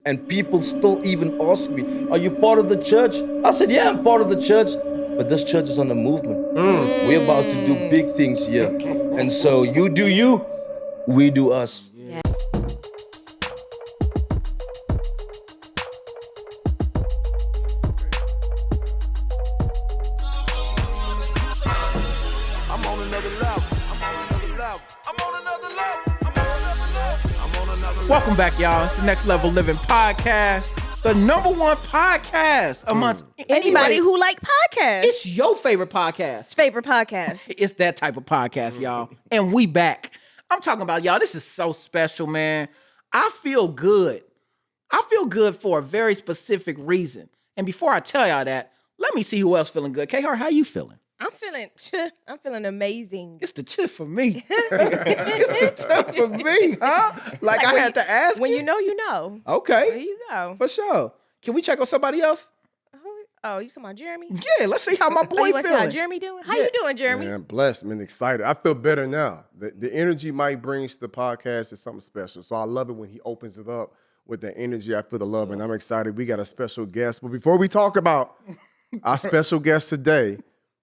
And people still even ask me, are you part of the church? I said, yeah, I'm part of the church. But this church is on a movement. We're about to do big things here. And so you do you, we do us. Yeah. I'm on another level. I'm on another level. I'm on another level. I'm on another level. I'm on another level. Welcome back, y'all. It's the Next Level Living Podcast, the number one podcast amongst Anybody who like podcasts. It's your favorite podcast. favorite podcast. It's that type of podcast, y'all. And we back. I'm talking about, y'all, this is so special, man. I feel good. I feel good for a very specific reason. And before I tell y'all that, let me see who else feeling good. K-Har, how you feeling? I'm feeling amazing. It's the chip for me. It's the tip for me, huh? Like I had to ask When you. you know, you know. Okay. There you go. For sure. Can we check on somebody else? Oh, you talking about Jeremy? Yeah, let's see how my boy You want to see how feeling. Jeremy doing? How you doing, Jeremy? Man, blessed, man, excited. I feel better now. The energy Mike brings to the podcast is something special. So I love it when he opens it up with the energy. I feel the love, and I'm excited. We got a special guest. But before we talk about our special guest today,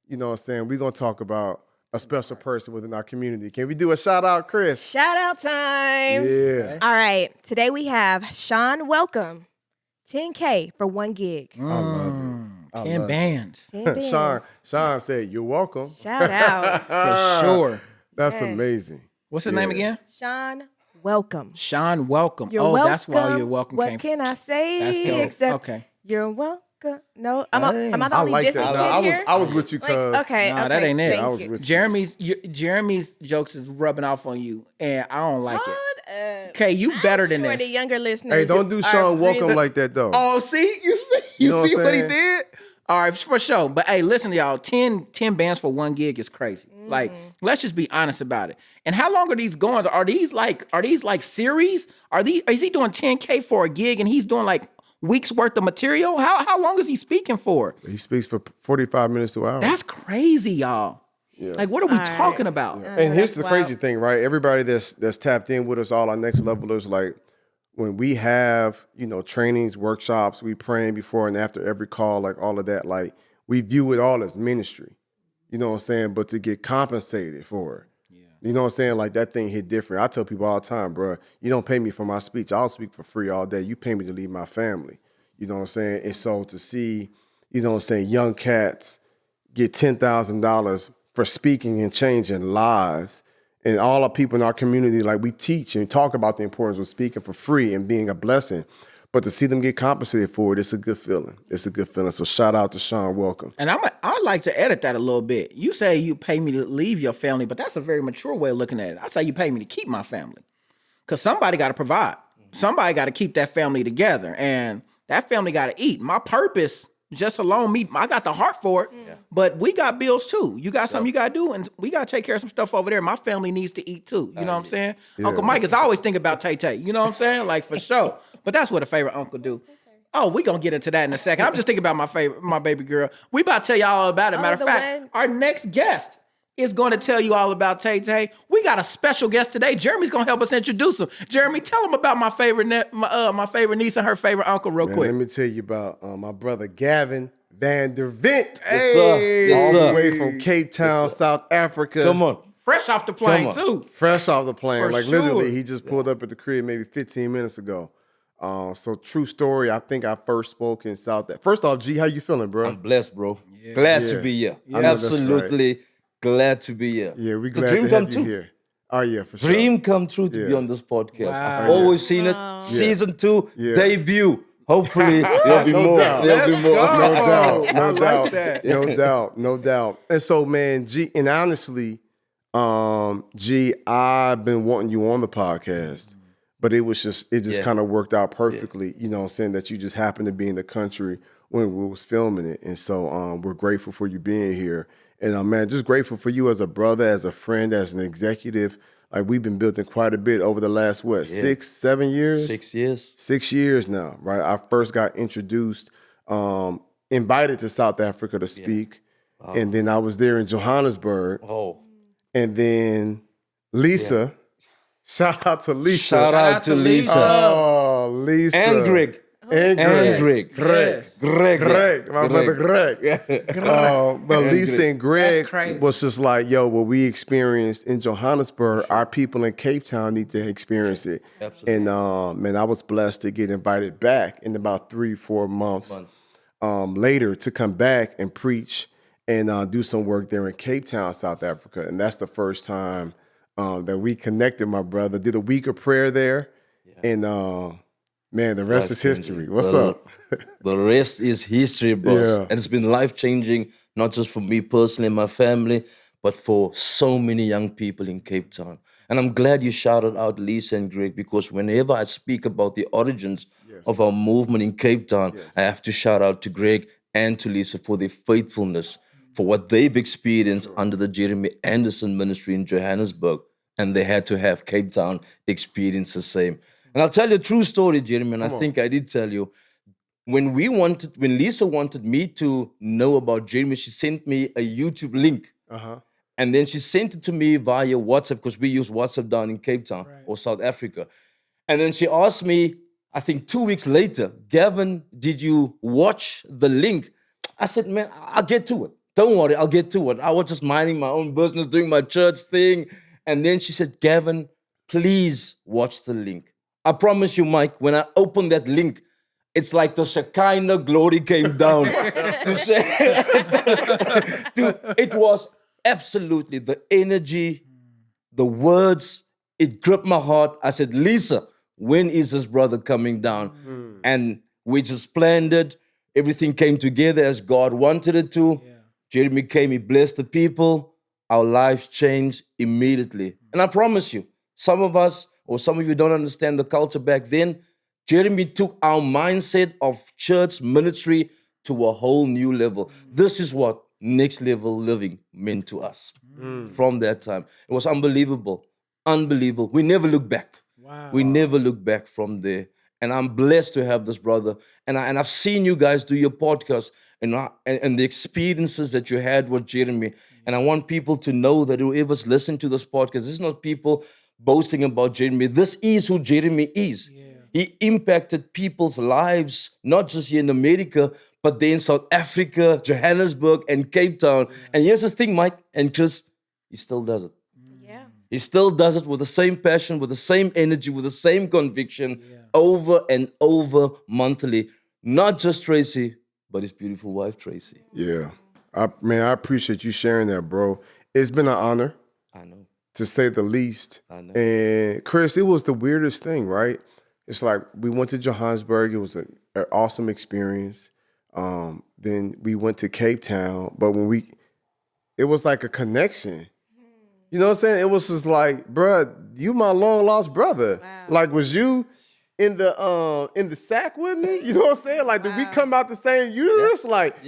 you know what I'm saying, we're going to talk about a special person within our community. Can we do a shout out, Chris? Shout out time. Yeah. All right. Today we have Sean Welcome. 10K for 1 gig. I love it. I 10 love bands. 10 bands. Sean said, you're welcome. Shout out. For sure. That's Yes. amazing. What's his name again? Sean Welcome. Sean Welcome. You're oh, welcome. that's why you're welcome What came can I say That's dope. except Okay. you're welcome? No, am I the I only like Disney that. kid No, here? I was with you, cuz. Okay, Nah, okay. that ain't it. Thank I was you. with you. Jeremy's jokes is rubbing off on you, and I don't like it. What? Okay, you better than For this. the younger listeners. Hey, don't do are Sean welcome really- like that, though. Oh, see? You know what see I'm what he saying? did? All right, for sure. But hey, listen, y'all, 10 bands for 1 gig is crazy. Like, let's just be honest about it. And how long are these going? Are these like series? Is he doing 10K for a gig and he's doing like weeks worth of material? How long is he speaking for? He speaks for 45 minutes to an hour. That's crazy, y'all. Yeah. Like, what are we All right. talking about? And here's the that's crazy wild. thing, right? Everybody that's tapped in with us, all our next levelers, like when we have, trainings, workshops, we praying before and after every call, like all of that, like we view it all as ministry. You know what I'm saying? But to get compensated for it. You know what I'm saying? Like that thing hit different. I tell people all the time, bro, you don't pay me for my speech. I'll speak for free all day. You pay me to lead my family. You know what I'm saying? And so to see, young cats get $10,000 for speaking and changing lives, and all our people in our community, like we teach and talk about the importance of speaking for free and being a blessing. But to see them get compensated for it, it's a good feeling. It's a good feeling. So shout out to Sean Welcome. And I'd like to edit that a little bit. You say you pay me to leave your family, but that's a very mature way of looking at it. I say you pay me to keep my family. Because somebody got to provide. Somebody got to keep that family together. And that family got to eat. My purpose, just alone, I got the heart for it. But we got bills too. You got something you got to do, and we got to take care of some stuff over there. My family needs to eat too. You know what I'm saying? Yeah. Uncle Mike is always thinking about Tay-Tay. You know what I'm saying? Like, for sure. But that's what a favorite uncle do. Oh, we gonna get into that in a second. I'm just thinking about my baby girl. We about to tell y'all all about it. Matter of the fact, one- our next guest is going to tell you all about Tay-Tay. We got a special guest today. Jeremy's gonna help us introduce him. Jeremy, tell him about my favorite my favorite niece and her favorite uncle real Man, quick. let me tell you about my brother Gavin Van der Vent. Yes, sir. Yes, all sir. the way from Cape Town, South Africa. Come on. Fresh off the plane Come on. too. Fresh off the plane. For like sure. literally, he just pulled up at the crib maybe 15 minutes ago. So true story. I think I first spoke in South Africa. First off, G, how you feeling, bro? I'm blessed, bro. Glad Yeah. to be here. I know that's Absolutely glad to be here. Yeah, we The glad dream to come have you true. here. Oh yeah, for sure. Dream come true to be Yeah. on this podcast. Wow. I've always seen it. Season 2, Yeah. debut. Hopefully, there'll be No more. doubt. There'll be Let's more. go. No doubt, I no like doubt, that. no doubt, no doubt. And so, man, G, and honestly, G, I've been wanting you on the podcast, but it just Yeah. kind of worked out perfectly. You know what I'm saying? That you just happened to be in the country when we was filming it. And so we're grateful for you being here. And man, just grateful for you as a brother, as a friend, as an executive. Like we've been building quite a bit over the last, 6, 7 years? 6 years. 6 years now, right? I first got introduced, invited to South Africa to speak. And then I was there in Johannesburg. Oh, And then Lisa, shout out to Lisa. shout out to Lisa. Oh, Lisa. And Greg. And And Greg. Greg. Greg. My brother Greg. But And Lisa Greg. and Greg That's crazy. was just like, yo, what we experienced in Johannesburg, our people in Cape Town need to experience it. Absolutely. And man, I was blessed to get invited back in about 3-4 months later to come back and preach and do some work there in Cape Town, South Africa. And that's the first time that we connected, my brother. Did a week of prayer there. And man, the rest is history. What's up? The rest is history, boss. Yeah. And it's been life-changing, not just for me personally and my family, but for so many young people in Cape Town. And I'm glad you shouted out Lisa and Greg, because whenever I speak about the origins of our movement in Cape Town, I have to shout out to Greg and to Lisa for their faithfulness, for what they've experienced under the Jeremy Anderson ministry in Johannesburg. And they had to have Cape Town experience the same. And I'll tell you a true story, Jeremy, and I think I did tell you. When Lisa wanted me to know about Jeremy, she sent me a YouTube link. And then she sent it to me via WhatsApp, because we use WhatsApp down in Cape Town or South Africa. And then she asked me, I think 2 weeks later, Gavin, did you watch the link? I said, man, I'll get to it. Don't worry, I'll get to it. I was just minding my own business, doing my church thing. And then she said, Gavin, please watch the link. I promise you, Mike, when I opened that link, it's like the Shekinah glory came down. It was absolutely the energy, the words, it gripped my heart. I said, Lisa, when is this brother coming down? And we just planned it. Everything came together as God wanted it to. Jeremy came, he blessed the people. Our lives changed immediately. And I promise you, some of us, or some of you don't understand the culture back then, Jeremy took our mindset of church ministry to a whole new level. This is what next level living meant to us from that time. It was unbelievable. Unbelievable. We never looked back. Wow. We never looked back from there. And I'm blessed to have this brother. And I've seen you guys do your podcast and the experiences that you had with Jeremy. And I want people to know that whoever's listening to this podcast, this is not people boasting about Jeremy. This is who Jeremy is. Yeah. He impacted people's lives, not just here in America, but there in South Africa, Johannesburg, and Cape Town. Yeah. And here's the thing, Mike and Chris, he still does it. Yeah. He still does it with the same passion, with the same energy, with the same conviction, over and over monthly. Not just Tracy, but his beautiful wife, Tracy. Yeah. I appreciate you sharing that, bro. It's been an honor. I know. To say the least. I know. And Chris, it was the weirdest thing, right? It's like we went to Johannesburg. It was an awesome experience. Then we went to Cape Town. But it was like a connection. You know what I'm saying? It was just like, bruh, you my long lost brother. Wow. Like, was you in the sack with me? You know what I'm saying? Like, did we come out the same universe? Like,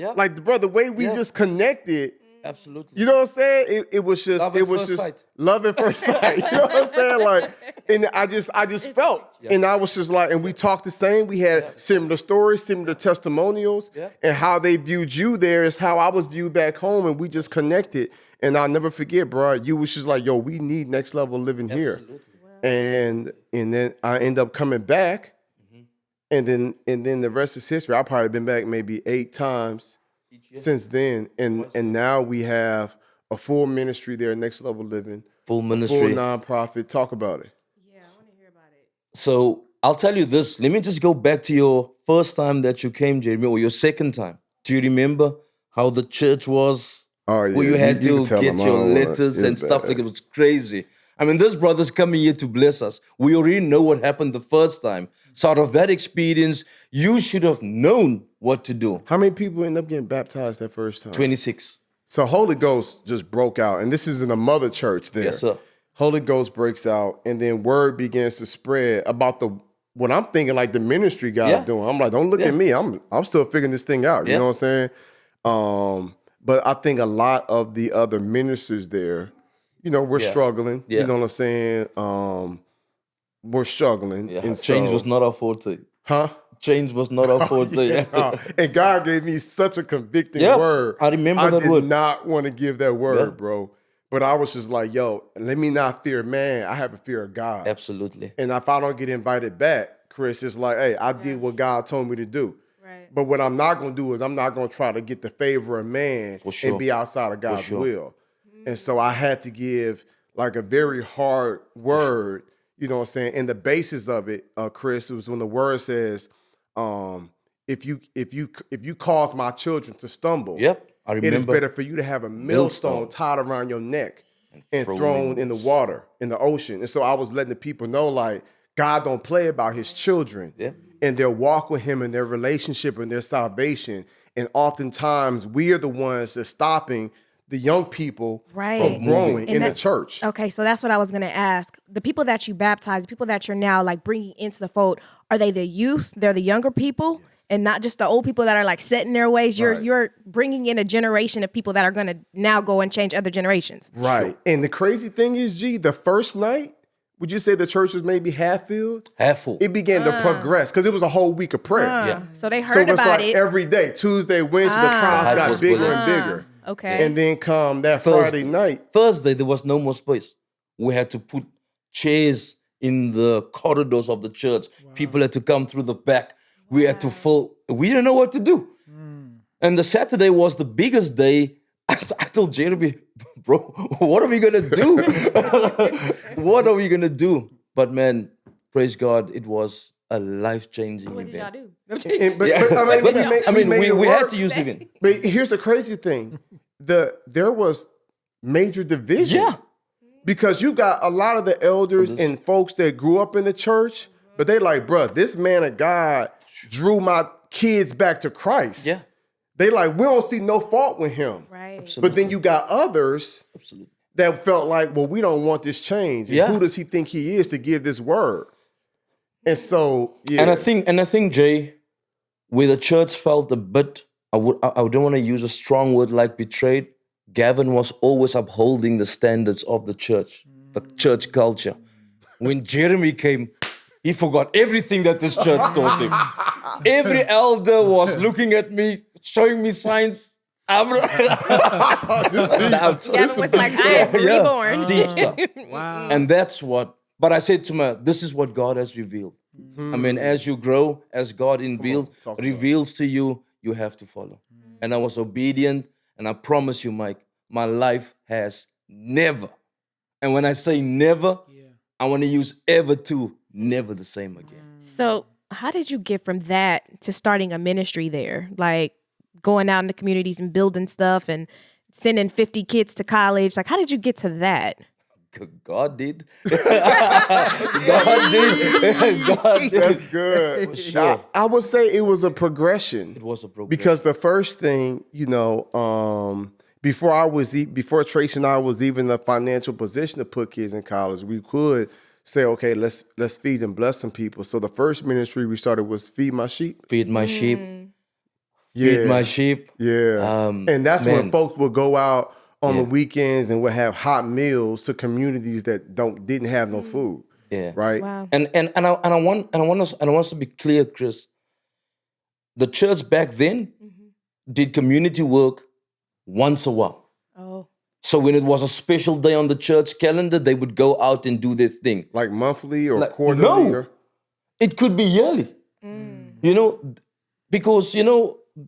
bro, the way we just connected. Absolutely. You know what I'm saying? It was just love at first sight. You know what I'm saying? Like, and I just felt, and I was just like, and we talked the same. We had similar stories, similar testimonials, and how they viewed you there is how I was viewed back home, and we just connected. And I'll never forget, bro. You was just like, yo, we need next level living here. Wow. And then I end up coming back, and then the rest is history. I've probably been back maybe 8 times since then, and now we have a full ministry there, Next Level Living, full ministry, full nonprofit. Talk about it. Yeah, I want to hear about it. So I'll tell you this. Let me just go back to your first time that you came, Jeremy, or your second time. Do you remember how the church was? Oh yeah, where you had to get your letters and stuff like it was crazy. I mean, this brother's coming here to bless us. We already know what happened the first time. So out of that experience, you should have known what to do. How many people end up getting baptized that first time? 26. So Holy Ghost just broke out. And this is in a mother church there. Yes, sir. Holy Ghost breaks out. And then word begins to spread about what I'm thinking like the ministry God doing. I'm like, don't look at me. I'm still figuring this thing out. You know what I'm saying? But I think a lot of the other ministers there, you know, we're struggling. You know what I'm saying? We're struggling. Yeah. And change was not our forte. Huh? Change was not our forte. And God gave me such a convicting word. I remember that word. I did not want to give that word, bro. But I was just like, yo, let me not fear man. I have a fear of God. Absolutely. And if I don't get invited back, Chris, it's like, hey, I did what God told me to do. Right. But what I'm not going to do is I'm not going to try to get the favor of man For sure. and be outside of God's sure. will. And so I had to give like a very hard word, you know what I'm saying? And the basis of it, Chris, it was when the word says, if you cause my children to stumble, Yep, I it is remember. better for you to have a millstone tied around your neck and thrown in the water, in the ocean. And so I was letting the people know, like, God don't play about his children and their walk with him and their relationship and their salvation. And oftentimes we are the ones that's stopping the young people from growing in the church. Okay, so that's what I was going to ask. The people that you baptize, the people that you're now like bringing into the fold, are they the youth? They're the younger people? And not just the old people that are like set in their ways. You're bringing in a generation of people that are going to now go and change other generations. Right. Sure. And the crazy thing is, G, the first night, would you say the church was maybe half filled? Half full. It began to progress because it was a whole week of prayer. Yeah. So they heard So it's about like it. every day, Tuesday, Wednesday, the crowds Hype got was bigger building. and bigger. Okay. And then come that Friday night. Thursday, there was no more space. We had to put chairs in the corridors of the church. People had to come through the back. We had to fill. We didn't know what to do. And the Saturday was the biggest day. I told Jeremy, bro, what are we going to do? What are we going to do? But man, praise God, it was a life-changing What did y'all event. do? And- but we made it we had work. to use it again. But here's the crazy thing. There was major division. Yeah. Because you got a lot of the elders and folks that grew up in the church, but they like, bruh, this man of God drew my kids back to Christ. Yeah. They like, we don't see no fault with him. Right. But then you got others Absolutely. that felt like, well, we don't want this change. And Yeah. who does he think he is to give this word? And so, yeah. And I think, Jay, where the church felt a bit, I don't want to use a strong word like betrayed. Gavin was always upholding the standards of the church culture. When Jeremy came, he forgot everything that this church taught him. Every elder was looking at me, showing me signs. Gavin was like, I am reborn. Deep stuff. Wow. And that's what, but I said to him, this is what God has revealed. I mean, as you grow, as God reveals to you, you have to follow. And I was obedient, and I promise you, Mike, my life has never, and when I say never, I want to use ever to, never the same again. So how did you get from that to starting a ministry there? Like going out in the communities and building stuff and sending 50 kids to college? Like, how did you get to that? God did. God did. That's good. Sure. I would say it was a progression. It was a progression. Because the first thing, before Tracy and I was even in a financial position to put kids in college, we could say, okay, let's feed and bless some people. So the first ministry we started was Feed My Sheep. Feed my sheep. Yeah. Feed my sheep. Yeah. And that's man. when folks would go out on the weekends and would have hot meals to communities that didn't have no food. Yeah. Right. Wow. And I want us to be clear, Chris. The church back then did community work once a while. Oh. So when it was a special day on the church calendar, they would go out and do their thing. Like monthly or Like, quarterly? no. Or? It could be yearly. Because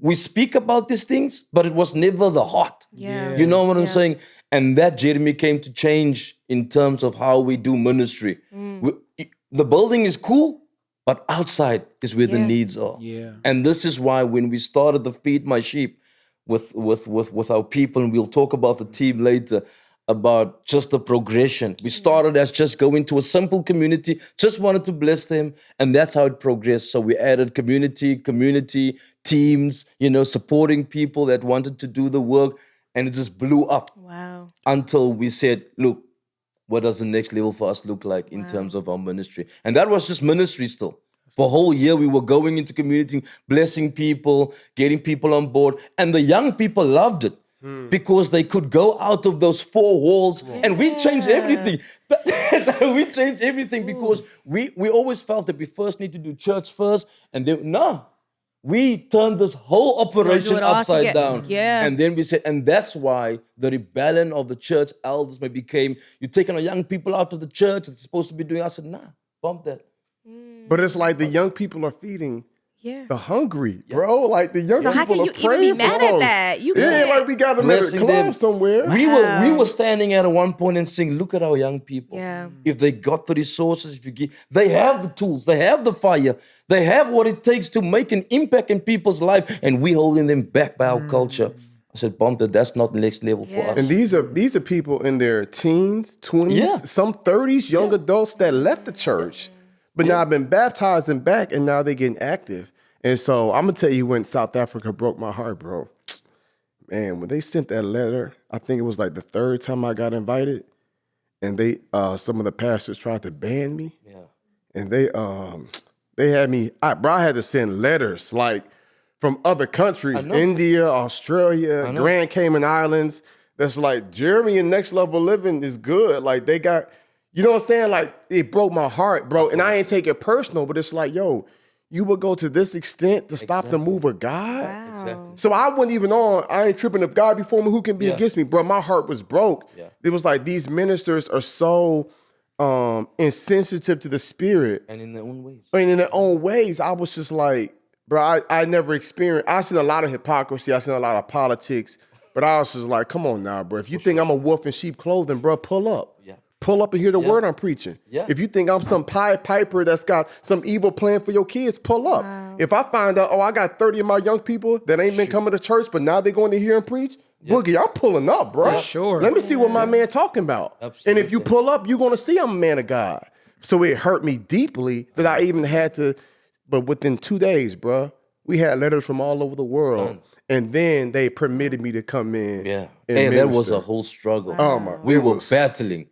we speak about these things, but it was never the heart. Yeah. You know what I'm saying? And that Jeremy came to change in terms of how we do ministry. The building is cool, but outside is where the needs are. Yeah. And this is why when we started the Feed My Sheep with our people, and we'll talk about the team later, about just the progression. We started as just going to a simple community, just wanted to bless them, and that's how it progressed. So we added community, teams, supporting people that wanted to do the work, and it just blew up. Wow. Until we said, look, what does the next level for us look like in terms of our ministry? And that was just ministry still. For a whole year, we were going into community, blessing people, getting people on board, and the young people loved it. Because they could go out of those four walls, and we changed everything. We changed everything because we always felt that we first need to do church first, and then we turned this whole operation it all upside together. down. Yeah. And then we said, and that's why the rebellion of the church elders became, you're taking our young people out of the church, it's supposed to be doing. I said, nah, bump that. But it's like the young people are feeding Yeah. the hungry, bro. Like the young So how people can are you even praying be mad for at folks. that? You Yeah, can't. like we got another Blessing club them. somewhere. We were standing at one point and saying, look at our young people. Yeah. If they got the resources, if you give, they have the tools, they have the fire, they have what it takes to make an impact in people's life, and we holding them back by our culture. I said, Bomb, that's not the next level for Yeah. us. And these are people in their teens, 20s, Yeah. some 30s, young adults that left the church, but now have been baptized and back, and now they're getting active. And so I'm gonna tell you when South Africa broke my heart, bro. Man, when they sent that letter, I think it was like the third time I got invited, and they some of the pastors tried to ban me. Yeah. And they had me, I had to send letters like from other countries, India, Australia, Grand Cayman Islands. That's like Jeremy and Next Level Living is good. Like they got, you know what I'm saying? Like it broke my heart, bro. And I ain't take it personal, but it's like, yo, you would go to this extent to stop the move of God? Wow. Exactly. So I wasn't even on, I ain't tripping. If God before me, who can be against me? Bro, my heart was broke. Yeah. It was like these ministers are so insensitive to the spirit. And in their own ways. And in their own ways, I was just like, bro, I never experienced, I seen a lot of hypocrisy, I seen a lot of politics, but I was just like, come on now, bro. If you think I'm a wolf in sheep clothing, bro, pull up. Yeah. Pull up and hear the word I'm preaching. Yeah. If you think I'm some Pied Piper that's got some evil plan for your kids, pull up. Wow. If I find out, I got 30 of my young people that ain't been coming to church, but now they're going to hear and preach, Boogie, I'm pulling up, bro. For sure. Let me see what my man talking about. Absolutely. And if you pull up, you're going to see I'm a man of God. So it hurt me deeply that I even had to, but within 2 days, bro, we had letters from all over the world. And then they permitted me to come in. Yeah. And Hey, that was minister. a whole struggle. Oh my, We it were was- battling.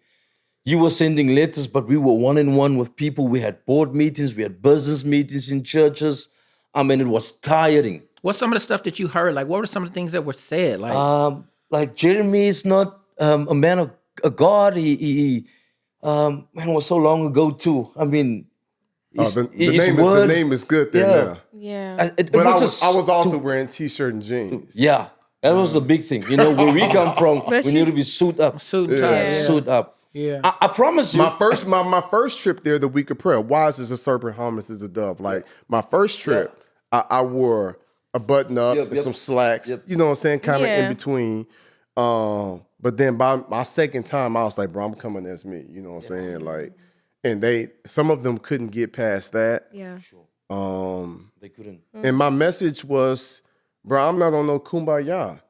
You were sending letters, but we were one-on-one with people. We had board meetings, we had business meetings in churches. I mean, it was tiring. What's some of the stuff that you heard? Like, what were some of the things that were said? Like, Jeremy is not a man of God. He man, it was so long ago too. I mean, his the name is good there Yeah. now. Yeah. But I just was also wearing t-shirt and jeans. Yeah, that was the big thing. You know, where we come from, But we she- need to be suit up. suit and tie. Yeah. Yeah. Suit up. Yeah. I promise you. My first trip there, the week of prayer, wise as a serpent, harmless as a dove. Like my first trip, I wore a button up Yep, and yep. some slacks. Yep. You know what I'm saying? Kind of Yeah. in between. But then by my second time, I was like, bro, I'm coming as me. You know what I'm saying? Like, and some of them couldn't get past that. Yeah. They couldn't. And my message was, bro, I'm not on no kumbaya.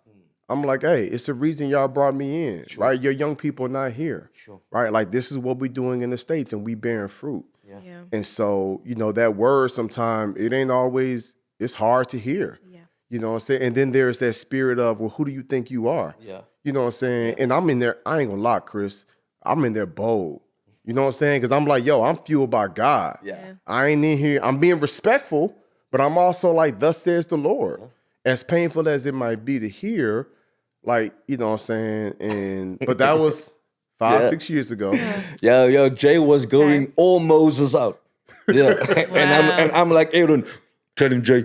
I'm like, hey, it's the reason y'all brought me in, right? Your young people are not here, right? Like this is what we're doing in the States and we bearing fruit. Yeah. And so, you know, that word sometimes it ain't always, it's hard to hear. Yeah. You know what I'm saying? And then there's that spirit of, well, who do you think you are? Yeah. You know what I'm saying? And I'm in there, I ain't gonna lie, Chris, I'm in there bold. You know what I'm saying? Because I'm like, yo, I'm fueled by God. Yeah. I ain't in here, I'm being respectful, but I'm also like, thus says the Lord. As painful as it might be to hear, like, you know what I'm saying? But that was 5-6 years ago. Yo, Jay was going all Moses out. Yeah. and I'm like, Aaron, tell him Jay.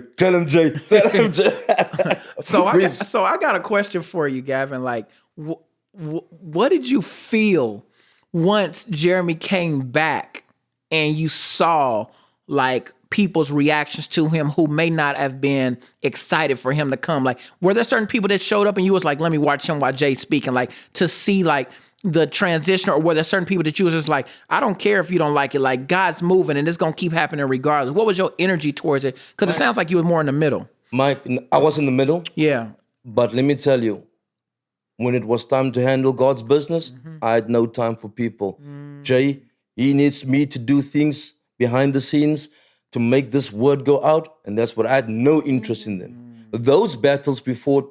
So I got a question for you, Gavin. Like, what did you feel once Jeremy came back and you saw like people's reactions to him who may not have been excited for him to come? Like, were there certain people that showed up and you was like, let me watch him while Jay's speaking, like to see like the transition, or were there certain people that you was just like, I don't care if you don't like it, like God's moving and it's gonna keep happening regardless? What was your energy towards it? Because it sounds like you were more in the middle. Mike, I was in the middle, Yeah. but let me tell you, when it was time to handle God's business, I had no time for people. Jay, he needs me to do things behind the scenes to make this word go out, and that's what I had no interest in them. Those battles before.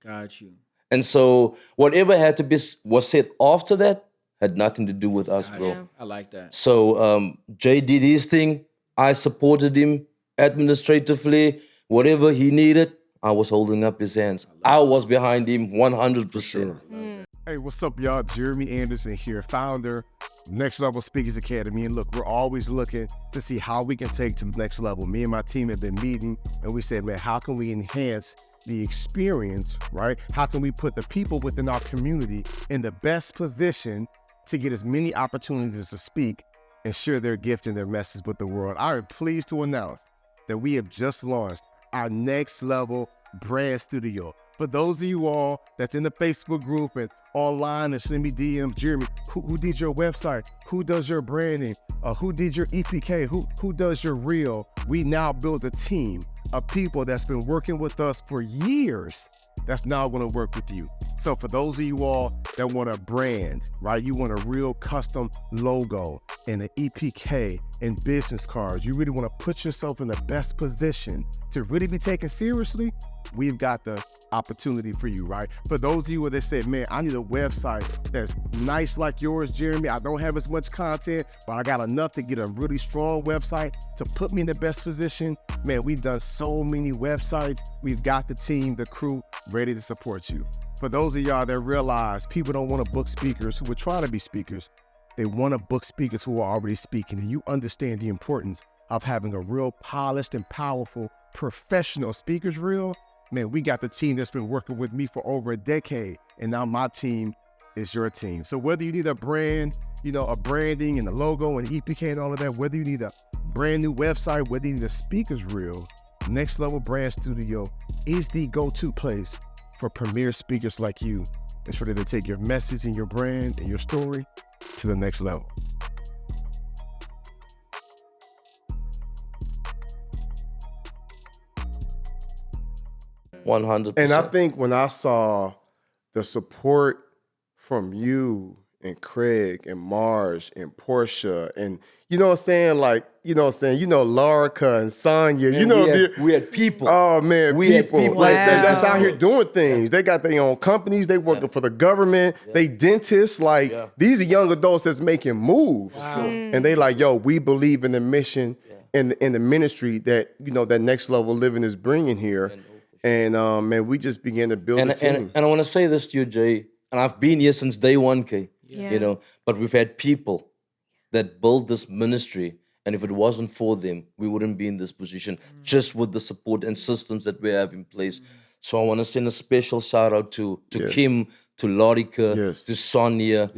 Got you. And so whatever had to be was said after that had nothing to do with us, bro. I like that. So Jay did his thing. I supported him administratively. Whatever he needed, I was holding up his hands. I was behind him 100%. Hey, what's up, y'all? Jeremy Anderson here, founder of Next Level Speakers Academy. And look, we're always looking to see how we can take to the next level. Me and my team have been meeting, and we said, man, how can we enhance the experience, right? How can we put the people within our community in the best position to get as many opportunities to speak and share their gift and their message with the world. I am pleased to announce that we have just launched our Next Level brand studio. For those of you all that's in the Facebook group and online and send me DMs, Jeremy, who did your website? Who does your branding? Who did your EPK? Who does your reel? We now build a team of people that's been working with us for years that's now going to work with you. So for those of you all that want a brand, right? You want a real custom logo and an EPK and business cards. You really want to put yourself in the best position to really be taken seriously. We've got the opportunity for you, right? For those of you that said, man, I need a website that's nice like yours, Jeremy. I don't have as much content, but I got enough to get a really strong website to put me in the best position. Man, we've done so many websites. We've got the team, the crew ready to support you. For those of y'all that realize people don't want to book speakers who are trying to be speakers, they want to book speakers who are already speaking, and you understand the importance of having a real polished and powerful professional speakers reel. Man, we got the team that's been working with me for over a decade, and now my team is your team. So whether you need a brand, a branding and a logo and EPK and all of that, whether you need a brand new website, whether you need a speakers reel, Next Level Brand Studio is the go-to place for premier speakers like you. It's ready to take your message and your brand and your story to the next level. $100. And I think when I saw the support from you and Craig and Marge and Portia and Larica and Sonya, we had people. Oh man, We had people. like Wow. that's out here doing things. They got their own companies. They working for the government. They dentists. Like these are young adults that's making moves, and they like, yo, we believe in the mission and the ministry that that Next Level Living is bringing here. And man, we just began to build a team. And I want to say this to you, Jay, and I've been here since day one, K. Yeah. But we've had people that built this ministry, and if it wasn't for them, we wouldn't be in this position, just with the support and systems that we have in place. So I want to send a special shout out to Kim, to Larica, to Sonia,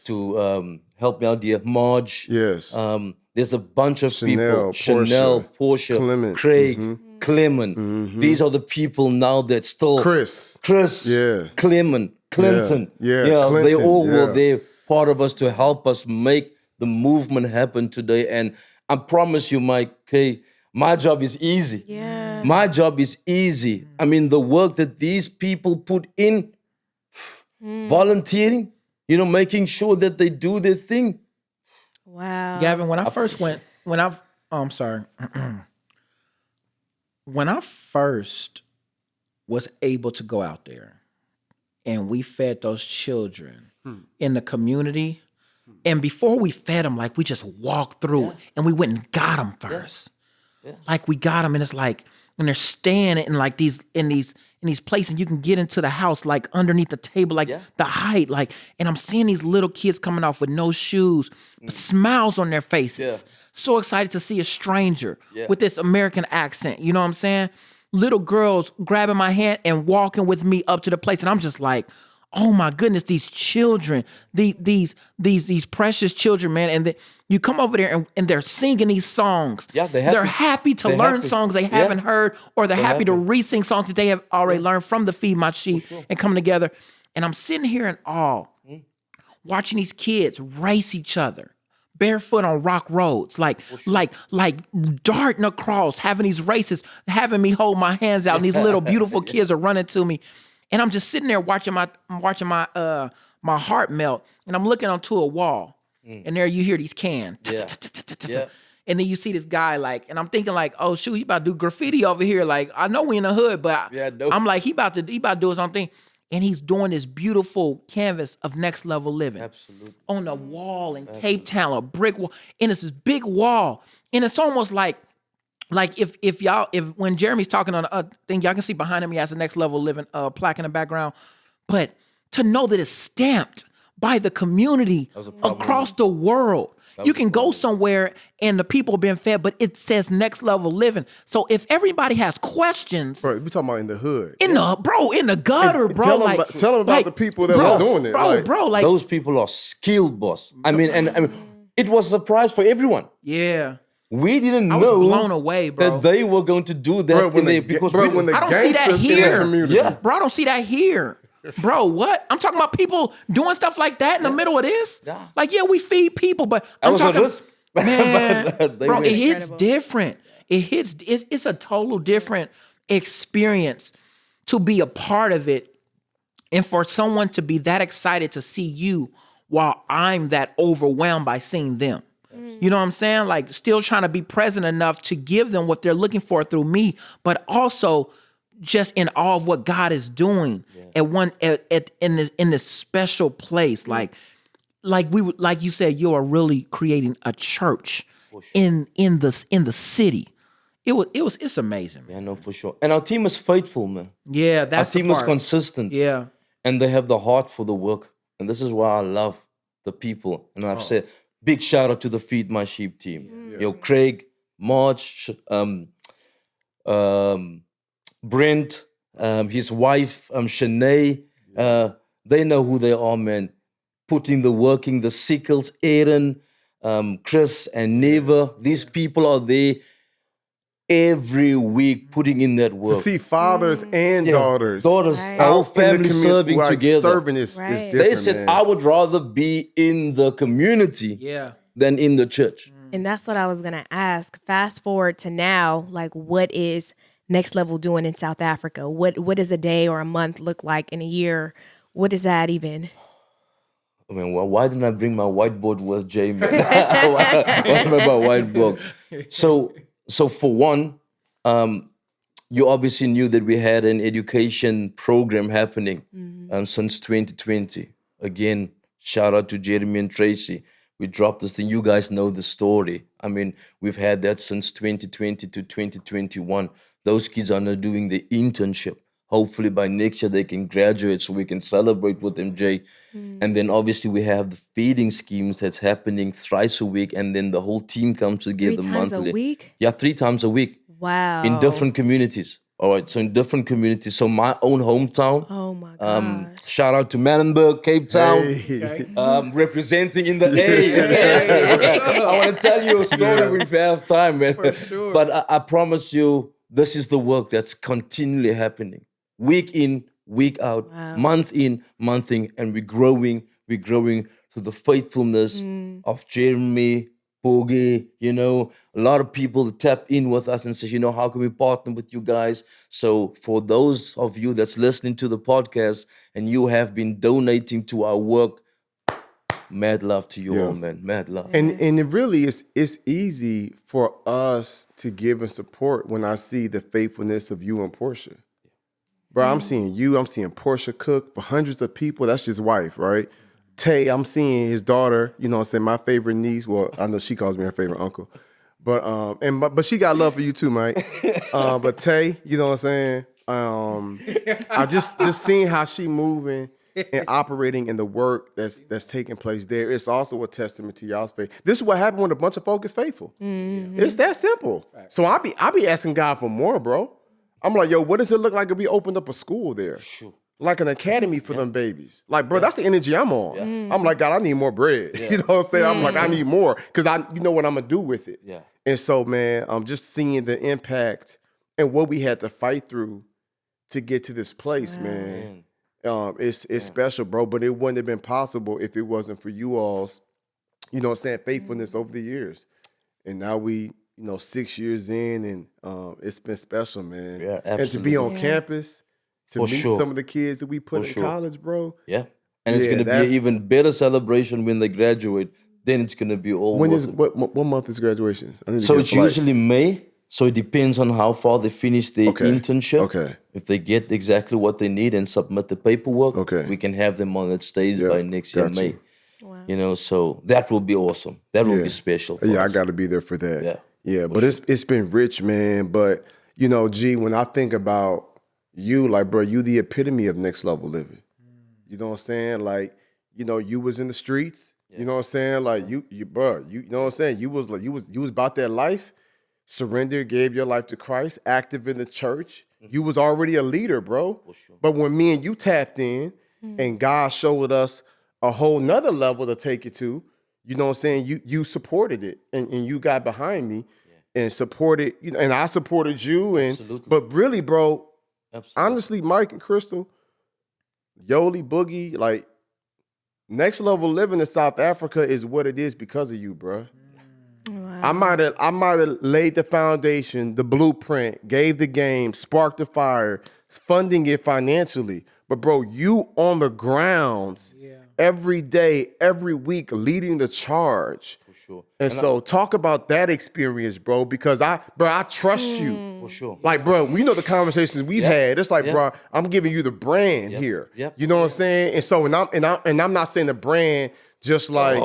to help me out here, Marge. There's a bunch of people, Chanel, Portia, Clement, Craig, Clement. These are the people now that still Chris, Clement, Clinton. Clinton, they all were there, part of us to help us make the movement happen today. And I promise you, Mike, my job is easy. Yeah. My job is easy. I mean, the work that these people put in, volunteering, making sure that they do their thing. Wow. Gavin, when I first went, when I first was able to go out there and we fed those children in the community, and before we fed them, like we just walked through and we went and got them first. Like we got them, and it's like, and they're staying in like these places, and you can get into the house like underneath the table, like the height, like, and I'm seeing these little kids coming off with no shoes, but smiles on their faces. So excited to see a stranger with this American accent. You know what I'm saying? Little girls grabbing my hand and walking with me up to the place, and I'm just like, oh my goodness, these children, these precious children, man. And you come over there and they're singing these songs. Yeah, they're happy to learn songs they haven't heard, or they're happy to re-sing songs that they have already learned from the Feed My Sheep and coming together. And I'm sitting here in awe, watching these kids race each other barefoot on rock roads, like darting across, having these races, having me hold my hands out, and these little beautiful kids are running to me. And I'm just sitting there watching my heart melt, and I'm looking onto a wall, and there you hear these cans, and then you see this guy and I'm thinking oh shoot, he about to do graffiti over here. Like I know we in the hood, but I'm like he about to do his own thing, and he's doing this beautiful canvas of Next Level Living, on the wall in Cape Town, a brick wall, and it's this big wall, and it's almost like if when Jeremy's talking on a thing, y'all can see behind him, he has a Next Level Living plaque in the background. But to know that it's stamped by the community across the world. You can go somewhere and the people are being fed, but it says Next Level Living. So if everybody has questions, bro, we talking about in the hood, in the gutter, bro. Tell them about the people that are doing it, bro. Like those people are skilled, boss. I mean, It was a surprise for everyone. Yeah. We didn't I was know blown away, bro. that they were going to do that Bro, when the, because bro, we when the I don't see that gangsters in the here. community. Yeah. Bro, I don't see that here. Bro, what? I'm talking about people doing stuff like that in the middle of this. Yeah. Like, yeah, we feed people, but That I'm was talking, a risk. man, But they bro, went. it hits Incredible. different. It's a total different experience to be a part of it, and for someone to be that excited to see you while I'm that overwhelmed by seeing them. You know what I'm saying? Like, still trying to be present enough to give them what they're looking for through me, but also just in awe of what God is doing in this special place. Like you said, you are really creating a church in the city. It's amazing, man. Yeah, no, for sure. And our team is faithful, man. Yeah, Our that's the team is part. consistent. Yeah. And they have the heart for the work. And this is why I love the people. And I've said, big shout out to the Feed My Sheep team. Yo, Craig, Marge, Brent, his wife, Shanae. They know who they are, man. Putting the working, the Sickles, Aaron, Chris, and Neva. These people are there every week putting in that work. To see fathers and daughters, Daughters, Right. our whole out in the family serving like, together. Serving is Right. different. They said, man. I would rather be in the community Yeah. than in the church. And that's what I was gonna ask. Fast forward to now, like, what is Next Level doing in South Africa? What does a day or a month look like in a year? What is that even? I mean, why didn't I bring my whiteboard with Jamie? Why about whiteboard? So for one, you obviously knew that we had an education program happening since 2020. Again, shout out to Jeremy and Tracy. We dropped this thing. You guys know the story. I mean, we've had that since 2020 to 2021. Those kids are now doing the internship. Hopefully by next year they can graduate so we can celebrate with them, Jay. And then obviously we have the feeding schemes that's happening thrice a week, and then the whole team comes together 3 times monthly. a week? Yeah, 3 times a week Wow. in different communities. All right, so in different communities. So my own hometown. Oh my gosh. Shout out to Manenberg, Cape Town, representing in the A. I want to tell you a story if we have time, man. But I promise you, this is the work that's continually happening. Week in, week out, month in, month in, and we're growing through the faithfulness of Jeremy, Boogie, a lot of people tap in with us and say, how can we partner with you guys? So for those of you that's listening to the podcast and you have been donating to our work, mad love to you all, man. Mad love. And it really is, it's easy for us to give and support when I see the faithfulness of you and Portia. Bro, I'm seeing you, I'm seeing Portia cook for hundreds of people. That's his wife, right? Tay, I'm seeing his daughter, my favorite niece. Well, I know she calls me her favorite uncle. But she got love for you too, Mike. But Tay, you know what I'm saying? I just seeing how she moving and operating in the work that's taking place there. It's also a testament to y'all's faith. This is what happened when a bunch of folk is faithful. Mm-hmm. It's that simple. So I be asking God for more, bro. I'm like, yo, what does it look like if we opened up a school there? Sure. Like an academy for them babies. Like, bro, that's the energy I'm on. Yeah. I'm like, God, I need more bread. Yeah. You know what I'm saying? I'm like, I need more because you know what I'm going to do with it. Yeah. And so, man, I'm just seeing the impact and what we had to fight through to get to this place, man. It's special, bro, but it wouldn't have been possible if it wasn't for you all's, faithfulness over the years. And now we, 6 years in, and it's been special, man. Yeah, absolutely. And to be on campus, to meet some of the kids that we put in college, bro. Yeah. And it's going to be an even better celebration when they graduate. Then it's going to be all. What month is graduation? So it's usually May. So it depends on how far they finish their internship. Okay. If they get exactly what they need and submit the paperwork, we can have them on that stage by next year, May. Wow. So that will be awesome. That will be special for us. I got to be there for that. Yeah, but it's been rich, man. But, G, when I think about you, like, bro, you the epitome of next level living. You know what I'm saying? Like, you was in the streets. You know what I'm saying? Like, you bro, you know what I'm saying? You was about that life. Surrendered, gave your life to Christ, active in the church. You was already a leader, bro. Sure. But when me and you tapped in and God showed us a whole nother level to take you to, You know what I'm saying? You supported it and you got behind me and supported, and I supported you. Absolutely. But really, bro, Absolutely. honestly, Mike and Crystal, Yoli, Boogie, like next level living in South Africa is what it is because of you, bro. Wow. I might have laid the foundation, the blueprint, gave the game, sparked the fire, funding it financially. But bro, you on the grounds every day, every week, leading the charge. For sure. And so talk about that experience, bro, because I trust you. For sure. Like, bro, we know the conversations we've had. It's like, bro, I'm giving you the brand here. Yep. You know what I'm saying? And so, and I'm not saying the brand just like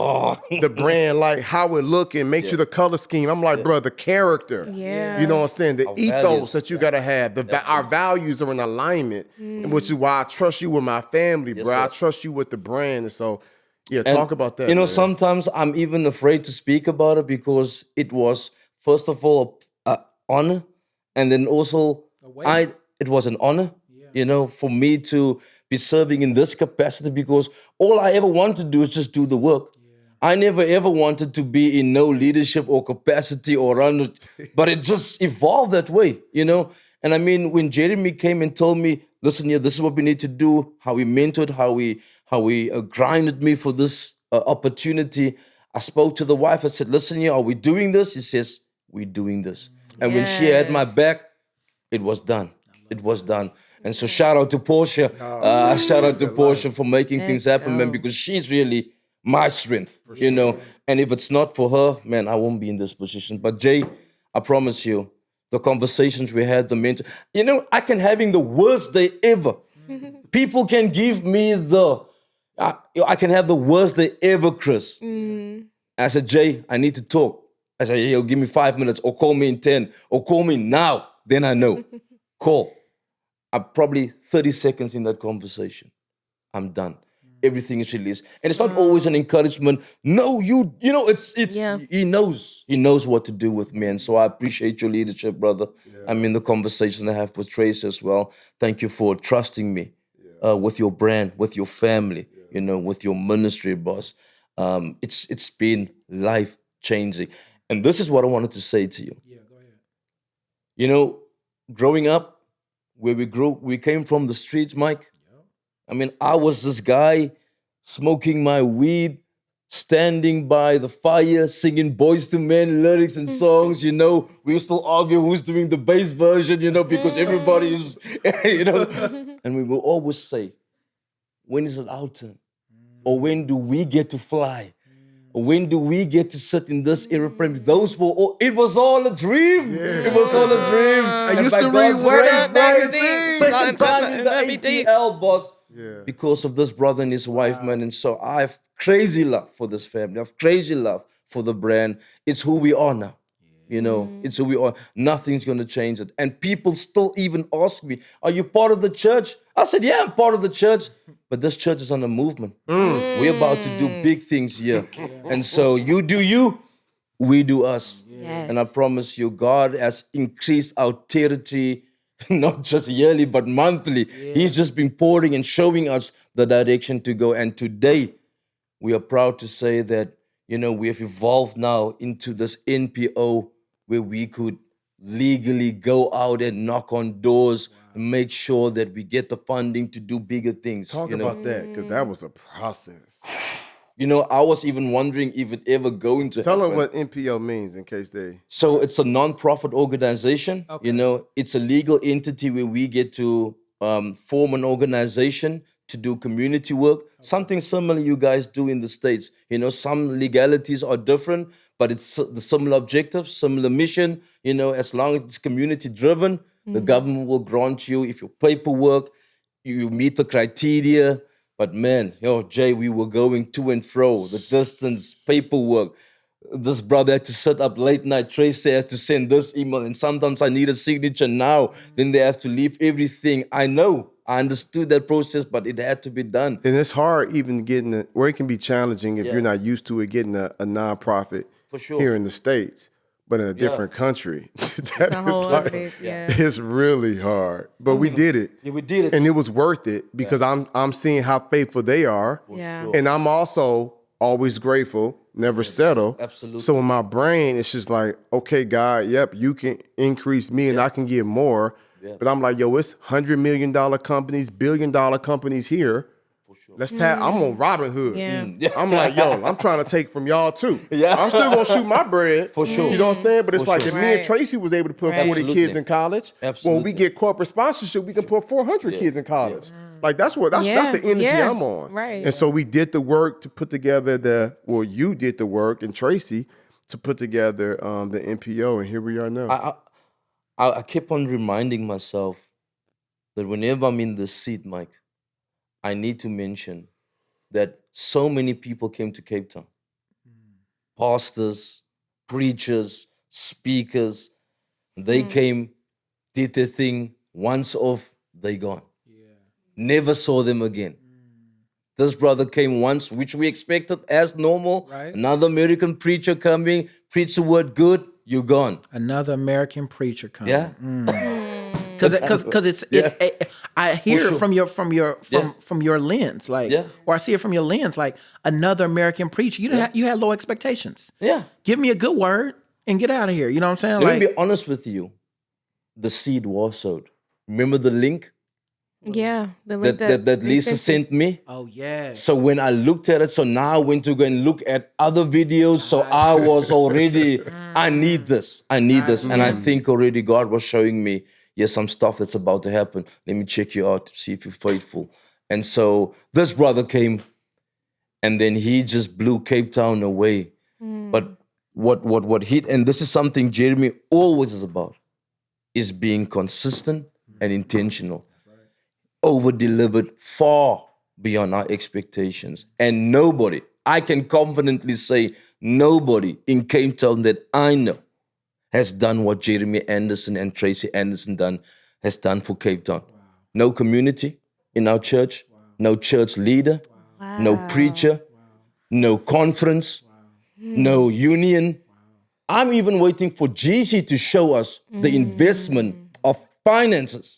the brand, like how it look and make sure the color scheme. I'm like, bro, the character. Yeah. You know what I'm saying? The Our ethos values. that you gotta have. Our values are in alignment, which is why I trust you with my family, bro. I trust you with the brand. And so, yeah, And, talk about that. You know, man. sometimes I'm even afraid to speak about it because it was, first of all, honor, and then also it was an honor, you know, for me to be serving in this capacity because all I ever wanted to do is just do the work. I never ever wanted to be in no leadership or capacity or run, but it just evolved that way, you know. And I mean, when Jeremy came and told me, listen here, this is what we need to do, how he mentored, how he grinded me for this opportunity. I spoke to the wife. I said, listen here, are we doing this? He says, we're doing this. And when she had my back, it was done. It was done. And so shout out to Portia. Shout out to Portia for making things happen, man, because she's really my strength, you know. And if it's not for her, man, I won't be in this position. But Jay, I promise you, the conversations we had, the mentor, you know, I can having the worst day ever. People can give me I can have the worst day ever, Chris. I said, Jay, I need to talk. I said, yo, give me 5 minutes or call me in 10 or call me now. Then I know. Call. I'm probably 30 seconds in that conversation. I'm done. Everything is released. And it's not always an encouragement. No, you know, it's he knows what to do with me. And so I appreciate your leadership, brother. I mean, the conversation I have with Trace as well. Thank you for trusting me with your brand, with your family, you know, with your ministry, boss. It's been life-changing. And this is what I wanted to say to you. Yeah, go ahead. You know, growing up, where we grew, we came from the streets, Mike. I mean, I was this guy smoking my weed, standing by the fire, singing Boys to Men lyrics and songs, you know. We used to argue who's doing the bass version, you know, because everybody is, you know. And we will always say, when is it our turn? Or when do we get to fly? Or when do we get to sit in this airplane? Those were all, it was all a dream. It was all a dream. I used to read Word Up magazine. Second time in the ATL, boss. Because of this brother and his wife, man. And so I have crazy love for this family. I have crazy love for the brand. It's who we are now. You know, it's who we are. Nothing's going to change it. And people still even ask me, are you part of the church? I said, yeah, I'm part of the church. But this church is on a movement. We're about to do big things here. And so you do you, we do us. Yes. And I promise you, God has increased our territory, not just yearly, but monthly. He's just been pouring and showing us the direction to go. And today, we are proud to say that, you know, we have evolved now into this NPO where we could legally go out and knock on doors and make sure that we get the funding to do bigger things. Talk about that, because that was a process. You know, I was even wondering if it ever going to Tell happen. them what NPO means in case they... So it's a non-profit organization. You know, it's a legal entity where we get to form an organization to do community work. Something similar you guys do in the States. You know, some legalities are different, but it's the similar objectives, similar mission. You know, as long as it's community driven, the government will grant you, if your paperwork, you meet the criteria. But man, Jay, we were going to and fro, the distance, paperwork. This brother had to sit up late night. Tracy has to send this email, and sometimes I need a signature now. Then they have to leave everything. I know, I understood that process, but it had to be done. And it's hard even getting where it can be challenging if you're not used to it, getting a nonprofit For sure. here in the States, but in a different country. That a whole is other beast, it's really hard. But we did it. Yeah, we did it. And it was worth it because I'm seeing how faithful they are. Yeah. And I'm also always grateful, never settle. Absolutely. So in my brain, it's just like, okay, God, yep, you can increase me and I can give more. Yeah. But I'm like, yo, it's $100 million companies, $1 billion companies here. Let's tap. I'm on Robin Hood. Yeah. I'm like, yo, I'm trying to take from y'all too. Yeah. I'm still gonna shoot my bread. For sure. You know what I'm saying? But it's For like sure. if me and Right. Tracy was able to put Right. 40 kids Absolutely. in college, well, Absolutely. we get corporate sponsorship, we can put 400 kids in college. Like that's the Yeah. energy Yeah. I'm on. Right. And so we did the work to put together you did the work and Tracy to put together the NPO, and here we are now. I keep on reminding myself that whenever I'm in this seat, Mike, I need to mention that so many people came to Cape Town. Pastors, preachers, speakers, they came, did their thing, once off, they gone. Never saw them again. This brother came once, which we expected as normal. Right. Another American preacher coming, preach the word good, you're gone. Another American preacher coming. Yeah. Because I hear For it sure. from your lens, like, Yeah. or I see it from your lens, like another American preacher. You had low expectations. Yeah. Give me a good word and get out of here. You know what I'm saying? Let Like, me be honest with you. The seed was sowed. Remember the link Yeah. The link that they Lisa sent me? oh yeah, So when I looked at it, so now I went to go and look at other videos. So I was already, I need this. I need this. And I think already God was showing me, yes, some stuff that's about to happen. Let me check you out to see if you're faithful. And so this brother came and then he just blew Cape Town away. But what hit, and this is something Jeremy always is about, is being consistent and intentional. Over-delivered far beyond our expectations. And nobody, I can confidently say, nobody in Cape Town that I know has done what Jeremy Anderson and Tracy Anderson has done for Cape Town. No community in our church, no church leader, no preacher, no conference, no union. I'm even waiting for GC to show us the investment of finances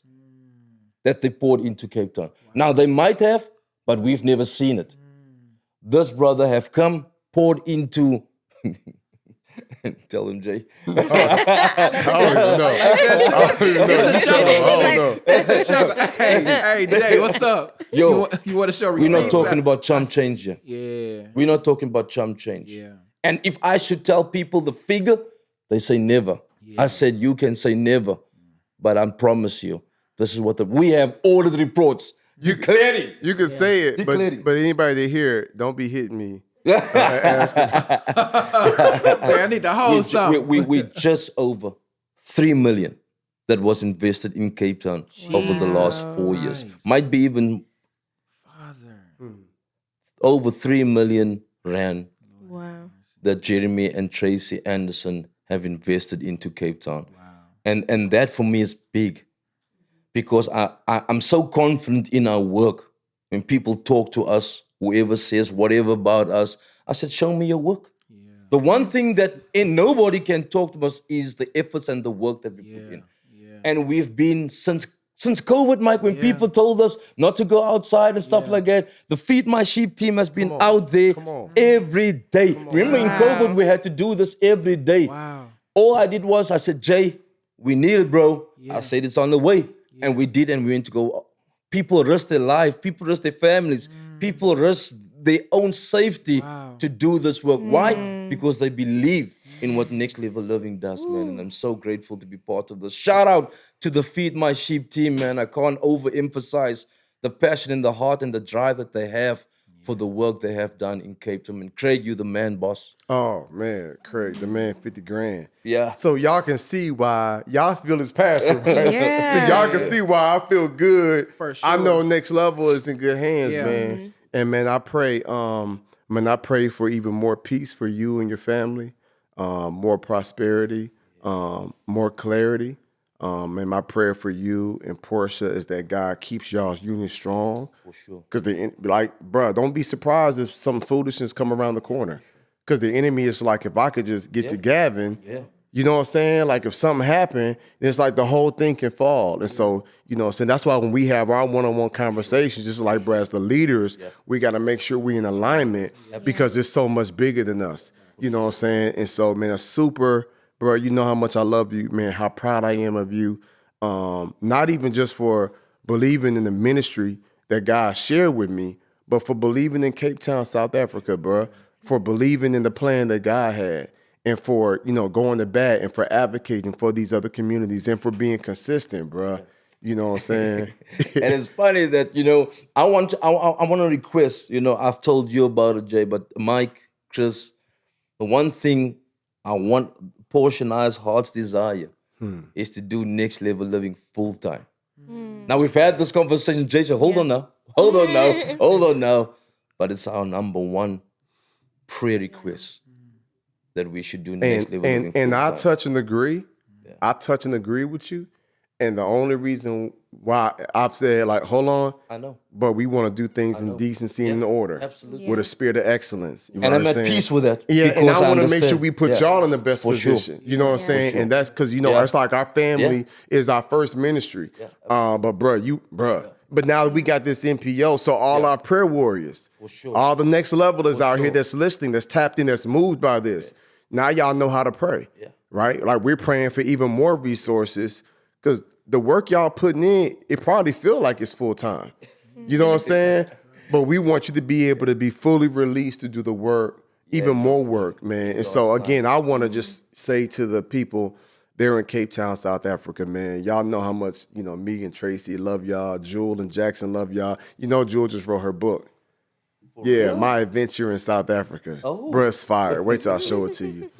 that they poured into Cape Town. Now, they might have, but we've never seen it. This brother have come, poured into... Tell him, Jay. I don't even know. hey, Jay, what's up? Yo, you want to show? We're not receipts? talking about chump change here. Yeah, We're not talking about chump change. yeah. And if I should tell people the figure, they say never. I said, you can say never, but I promise you, this is what we have audit reports declaring. You can say it, Declaring. but anybody that hear it, don't be hitting me. Jay, I need to hold something. We just over 3 million that was invested in Cape Town over the last 4 years. Might be even over 3 million rand Wow. that Jeremy and Tracy Anderson have invested into Cape Town. And that for me is big because I'm so confident in our work. When people talk to us, whoever says whatever about us, I said, show me your work. The one thing that nobody can talk to us is the efforts and the work that we put in. And we've been since COVID, Mike, when people told us not to go outside and stuff like that, the Feed My Sheep team has been out there every day. Remember in COVID, we had to do this every day. Wow. All I did was I said, Jay, we need it, bro. I said it's on the way. And we did, and we went to go. People risk their life, people risk their families, people risk their own safety to do this work. Why? Because they believe in what Next Level Living does, man. And I'm so grateful to be part of this. Shout out to the Feed My Sheep team, man. I can't overemphasize the passion and the heart and the drive that they have for the work they have done in Cape Town. And Craig, you the man, boss. Oh man, Craig, the man, 50 grand. Yeah. So y'all can see why y'all feel his passion, right? Yeah. So y'all can see why I feel good. For sure. I know Next Level is in good hands, Yeah. man. And man, I pray for even more peace for you and your family, more prosperity, more clarity. And my prayer for you and Portia is that God keeps y'all's union strong. For sure. Because bruh, don't be surprised if some foolishness come around the corner. Because the enemy is like, if I could just get to Gavin, You know what I'm saying? Like if something happened, it's like the whole thing can fall. And so, you know what I'm saying? That's why when we have our one-on-one conversations, just like bro, as the leaders, we got to make sure we in alignment because it's so much bigger than us. You know what I'm saying? And so, man, super, bro, you know how much I love you, man, how proud I am of you. Not even just for believing in the ministry that God shared with me, but for believing in Cape Town, South Africa, bro, for believing in the plan that God had. And for, you know, going to bat and for advocating for these other communities and for being consistent, bro. You know what I'm saying? And it's funny that, you know, I want to request, you know, I've told you about it, Jay, but Mike, Chris, the one thing I want, Portia and I's heart's desire is to do Next Level Living full time. Now we've had this conversation, Jay said, hold on now. But it's our number one prayer request. That we should do Next Level Living full and I time. touch and agree. Yeah. I touch and agree with you. And the only reason why I've said, like, hold on. I know. But we want to do things in decency and in order. Absolutely. With a spirit of excellence. You know And what I'm at saying? peace with that. Yeah, and I want to make sure understand. we put y'all in the best For position. sure. You know what I'm saying? sure. And that's because, you know, it's like our family is our first ministry. But but now we got this NPO, so all our prayer warriors, all the next levelers out here that's listening, that's tapped in, that's moved by this. Now y'all know how to pray, right? Like we're praying for even more resources because the work y'all putting in, it probably feel like it's full time. You know what I'm saying? But we want you to be able to be fully released to do the work, even more work, man. And so again, I want to just say to the people there in Cape Town, South Africa, man, y'all know how much, you know, me and Tracy love y'all. Jewel and Jackson love y'all. You know, Jewel just wrote her book. Yeah, My Adventure in South Africa. Bruh, it's fire. Wait till I show it to you.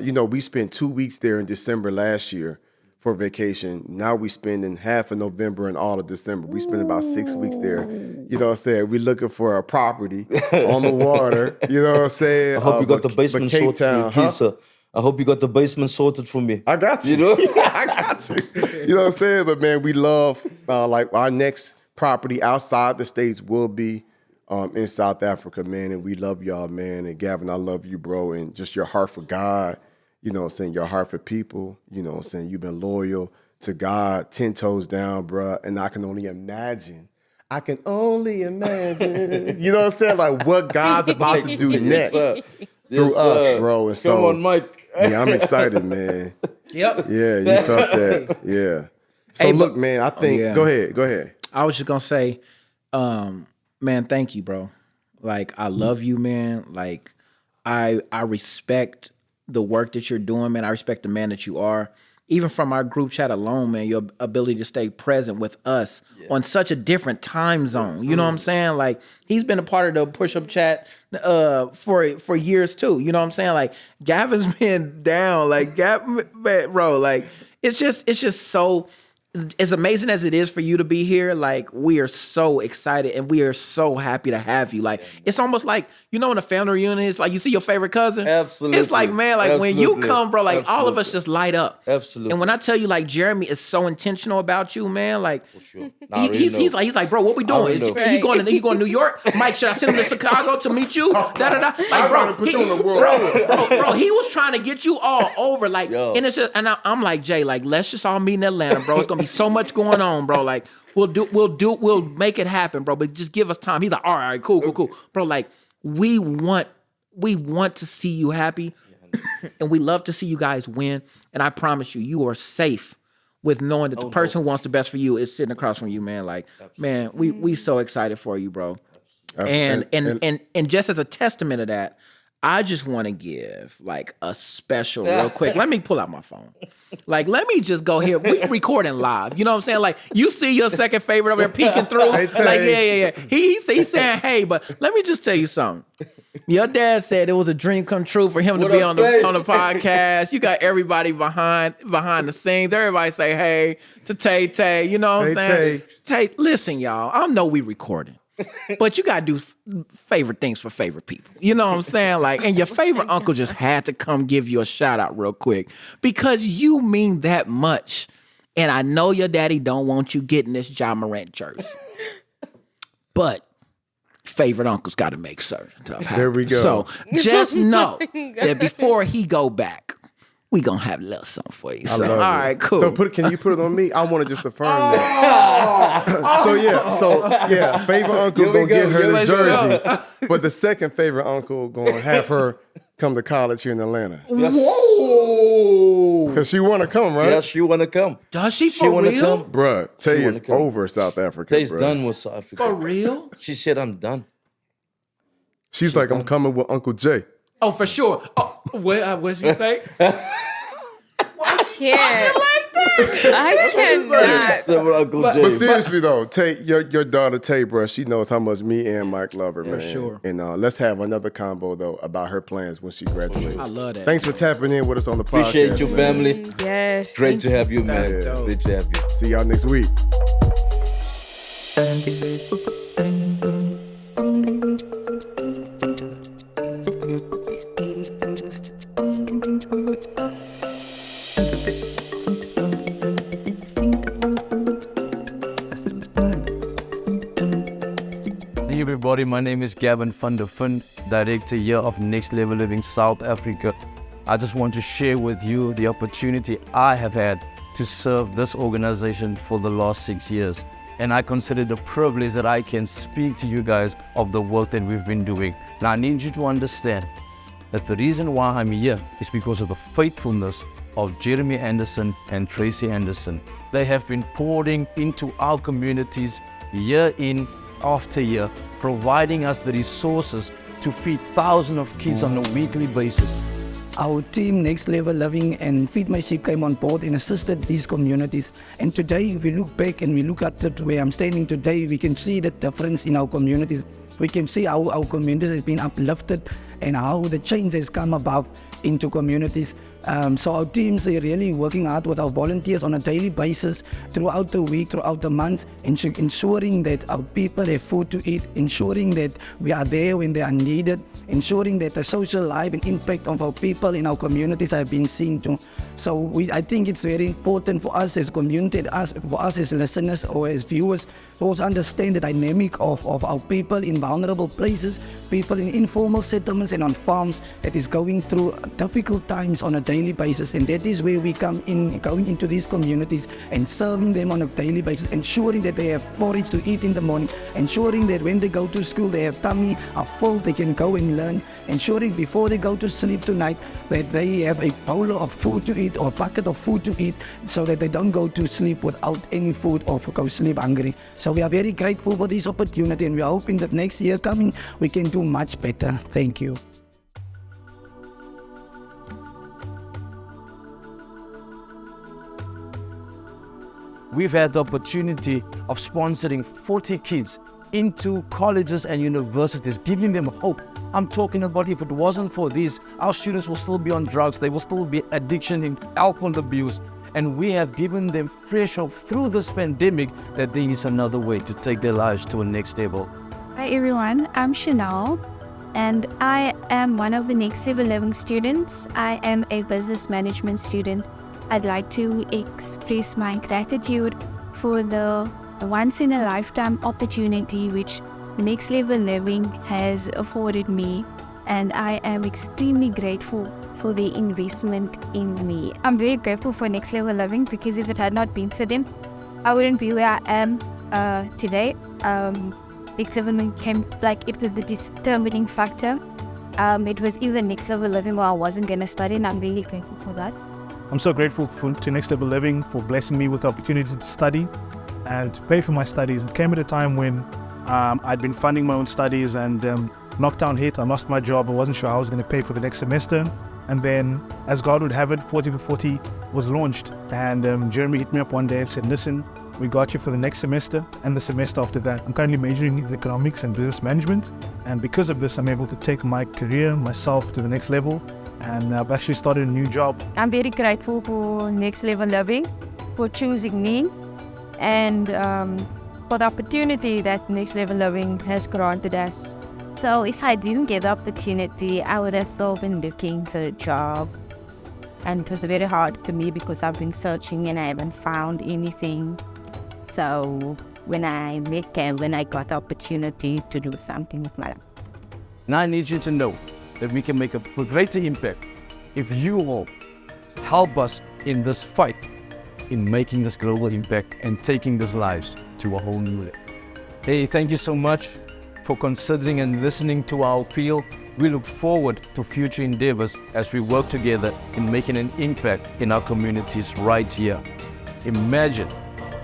You know, we spent 2 weeks there in December last year for vacation. Now we spending half of November and all of December. We spent about 6 weeks there. You know what I'm saying? We looking for a property on the water. You know what I'm saying? I hope you got the basement Cape sorted Town, for me, please, sir. I hope you got the basement sorted for me. I got you. You know? I got you. You know what I'm saying? But man, we love like our next property outside the States will be in South Africa, man. And we love y'all, man. And Gavin, I love you, bro. And just your heart for God, you know what I'm saying? Your heart for people, you know what I'm saying? You've been loyal to God, 10 toes down, bro. And I can only imagine. You know what I'm saying? Like what God's about to do next through us, bro. And so, come on, Mike. yeah, I'm excited, man. Yep. Yeah, you felt that. Yeah. So Hey, look, man, I think yeah. go ahead. I was just gonna say, man, thank you, bro. Like, I love you, man. Like, I respect the work that you're doing, man. I respect the man that you are. Even from our group chat alone, man, your ability to stay present with us on such a different time zone. You know what I'm saying? Like, he's been a part of the push-up chat for years too. You know what I'm saying? Like, Gavin's been down. Like, Gavin, bro, like, it's just so, as amazing as it is for you to be here, like, we are so excited and we are so happy to have you. Like, it's almost like, you know, in a family reunion, it's like you see your favorite cousin. Absolutely. It's like, man, like when you come, bro, like all of us just light up. Absolutely. And when I tell you, like, Jeremy is so intentional about you, man, like, Sure. he's like, bro, what we doing? know. He going to New York? Mike, should I send him to Chicago to meet you? Da da da. Like, bro, put you on the world tour. bro, he was trying to get you all over, like, Yo. and it's just, and I'm like, Jay, like, let's just all meet in Atlanta, bro. It's gonna be so much going on, bro. Like, we'll make it happen, bro. But just give us time. He's like, all right, cool, bro. Like, we want to see you happy, and we love to see you guys win. And I promise you, you are safe with knowing that the person who wants the best for you is sitting across from you, man. Like, man, we so excited for you, bro. And just as a testament of that, I just want to give like a special real quick. Let me pull out my phone. Like, let me just go here. We recording live. You know what I'm saying? Like, you see your second favorite over there peeking through. Hey, Like, Tay. yeah. He's saying, hey, but let me just tell you something. Your dad said it was a dream come true for him to What be up, on the Tay? podcast. You got everybody behind the scenes. Everybody say hey to Tay. You know what I'm Hey, saying? Tay, listen, y'all. I know we recording. But you gotta do favorite things for favorite people. You know what I'm saying? Like, and your favorite uncle just had to come give you a shout out real quick because you mean that much. And I know your daddy don't want you getting this Ja Morant jersey. But favorite uncle's got to make certain stuff happen. There we go. So just know that before he go back, we gonna have a little something for you. I So, love all it. right, cool. So can you put it on me? I want to just affirm that. Favorite uncle Here we gonna go. get her Here the we jersey, but the second favorite uncle gonna have her come to college here in Atlanta Yes. Whoa. because she want to come, right? Yes, she wanna come. Does she She for wanna real? come. Bruh, Tay wanna is come. over South Africa. Tay's bruh. done with South Africa. For real? She said, I'm done. She's like, I'm coming with Uncle Jay. Oh, for sure. Oh, what she say? Can't. I cannot. That's what Uncle Jay. But seriously though, Tay, your daughter Tay, bruh, she knows how much me and Mike love her, man. sure. And let's have another combo though about her plans when she graduates. I love that. Thanks for tapping in with us on the podcast. Appreciate you, man. family. Yes. Great to have you, man. That's dope. Great to have you. See y'all next week. Hey everybody, my name is Gavin van der Fund, Director here of Next Level Living South Africa. I just want to share with you the opportunity I have had to serve this organization for the last 6 years. And I consider it a privilege that I can speak to you guys of the work that we've been doing. Now I need you to understand that the reason why I'm here is because of the faithfulness of Jeremy Anderson and Tracy Anderson. They have been pouring into our communities year in after year, providing us the resources to feed thousands of kids on a weekly basis. Our team, Next Level Living and Feed My Sheep, came on board and assisted these communities. And today, if we look back and we look at it where I'm standing today, we can see the difference in our communities. We can see how our communities has been uplifted and how the change has come about into communities. So our teams are really working hard with our volunteers on a daily basis throughout the week, throughout the month, ensuring that our people have food to eat, ensuring that we are there when they are needed, ensuring that the social life and impact of our people in our communities have been seen to. So I think it's very important for us as community, for us as listeners or as viewers, to also understand the dynamic of our people in vulnerable places, people in informal settlements and on farms that is going through difficult times on a daily basis. And that is where we come in, going into these communities and serving them on a daily basis, ensuring that they have porridge to eat in the morning, ensuring that when they go to school they have tummy are full, they can go and learn, ensuring before they go to sleep tonight that they have a bowl of food to eat or a bucket of food to eat, so that they don't go to sleep without any food or go sleep hungry. So we are very grateful for this opportunity, and we are hoping that next year coming we can do much better. Thank you. We've had the opportunity of sponsoring 40 kids into colleges and universities, giving them hope. I'm talking about if it wasn't for this, our students will still be on drugs, they will still be addiction and alcohol abuse. And we have given them fresh hope through this pandemic that there is another way to take their lives to a next level. Hi everyone, I'm Chanel and I am one of the Next Level Living students. I am a business management student. I'd like to express my gratitude for the once-in-a-lifetime opportunity which Next Level Living has afforded me, and I am extremely grateful for the investment in me. I'm very grateful for Next Level Living because if it had not been for them, I wouldn't be where I am today. Next Level Living came, it was the determining factor. It was either Next Level Living or I wasn't going to study, and I'm really grateful for that. I'm so grateful to Next Level Living for blessing me with the opportunity to study and to pay for my studies. It came at a time when I'd been funding my own studies, and lockdown hit, I lost my job, I wasn't sure how I was going to pay for the next semester. And then, as God would have it, 40 for 40 was launched, and Jeremy hit me up one day and said, listen, we got you for the next semester and the semester after that. I'm currently majoring in economics and business management, and because of this I'm able to take my career, myself to the next level, and I've actually started a new job. I'm very grateful for Next Level Living for choosing me, and for the opportunity that Next Level Living has granted us. So if I didn't get the opportunity, I would have still been looking for a job. And it was very hard for me because I've been searching and I haven't found anything. So when I met Kevin, I got the opportunity to do something with my life. Now I need you to know that we can make a greater impact if you all help us in this fight, in making this global impact and taking these lives to a whole new level. Hey, thank you so much for considering and listening to our appeal. We look forward to future endeavors as we work together in making an impact in our communities right here. Imagine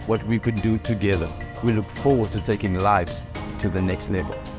what we could do together. We look forward to taking lives to the next level.